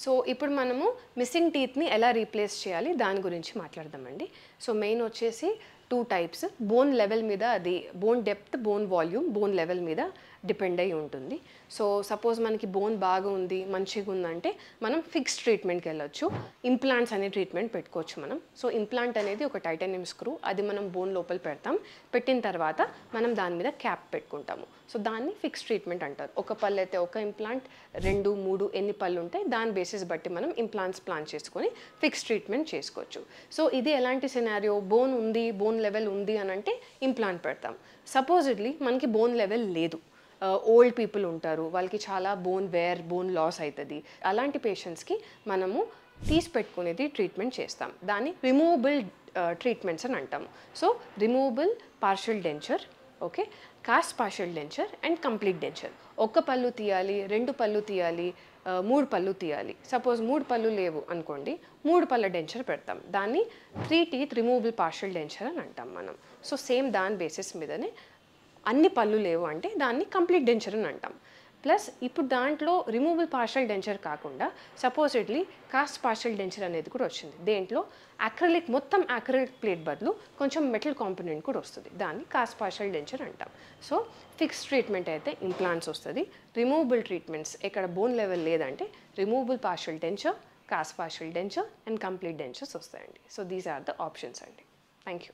So ఇప్పుడు మనము missing టీత్ని ఎలా రీప్లేస్ చేయాలి దాని గురించి మాట్లాడదామండి. సో మెయిన్ వచ్చేసి 2 టైప్స్. బోన్ లెవెల్ మీద, అది bone depth, bone volume, bone level మీద డిపెండ్ అయి ఉంటుంది. సో సపోజ్ మనకి బోన్ బాగా ఉంది, మంచిగా ఉందంటే మనం ఫిక్స్డ్ ట్రీట్మెంట్కి వెళ్ళొచ్చు. ఇంప్లాంట్స్ అనే ట్రీట్మెంట్ పెట్టుకోవచ్చు మనం. సో ఇంప్లాంట్ అనేది ఒక టైటానియం స్క్రూ, అది మనం బోన్ లోపల పెడతాం. పెట్టిన తర్వాత మనం దాని మీద క్యాప్ పెట్టుకుంటాము. సో దాన్ని ఫిక్స్డ్ ట్రీట్మెంట్ అంటారు. ఒక పళ్ళు అయితే ఒక ఇంప్లాంట్, 2, 3 ఎన్ని పళ్ళు ఉంటాయి దాని బేసిస్ బట్టి మనం ఇంప్లాంట్స్ ప్లాన్ చేసుకొని ఫిక్స్డ్ ట్రీట్మెంట్ చేసుకోవచ్చు. సో ఇది ఎలాంటి సినారియో, బోన్ ఉంది, బోన్ లెవెల్ ఉంది అని అంటే ఇంప్లాంట్ పెడతాం. సపోజిడ్లీ మనకి బోన్ లెవెల్ లేదు, ఓల్డ్ పీపుల్ ఉంటారు, వాళ్ళకి చాలా బోన్ బోన్ లాస్ అవుతుంది. అలాంటి పేషెంట్స్కి మనము తీసి పెట్టుకునేది ట్రీట్మెంట్ చేస్తాం. దాన్ని రిమూవబుల్ ట్రీట్మెంట్స్ అని అంటాము. So removable partial denture, okay, cost partial denture and complete denture. ఒక్క పళ్ళు తీయాలి, 2 పళ్ళు తీయాలి, 3 పళ్ళు తీయాలి. సపోజ్ 3 పళ్ళు లేవు అనుకోండి, 3 పళ్ళ డెంచర్ పెడతాం. దాన్ని 3 టీత్ రిమూవబుల్ పార్షియల్ డెంచర్ అని అంటాం మనం. సో సేమ్ దాని బేసిస్ మీదనే అన్ని పళ్ళు లేవు అంటే దాన్ని కంప్లీట్ డెంచర్ అని అంటాం. ప్లస్ ఇప్పుడు దాంట్లో రిమూవబుల్ పార్షియల్ డెంచర్ కాకుండా సపోజిడ్లీ కాస్ట్ పార్షియల్ డెంచర్ అనేది కూడా వచ్చింది. దేంట్లో మొత్తం యాక్రిలిక్ ప్లేట్ బదులు కొంచెం మెటల్ కాంపోనెంట్ కూడా వస్తుంది. దాన్ని కాస్ట్ పార్షియల్ డెంచర్ అంటాం. సో ఫిక్స్డ్ ట్రీట్మెంట్ అయితే ఇంప్లాంట్స్ వస్తుంది. రిమూవబుల్ ట్రీట్మెంట్స్ ఎక్కడ బోన్ లెవెల్ లేదంటే removable partial denture, cast partial denture and complete dentures వస్తాయండి. So these are the options అండి. Thank you.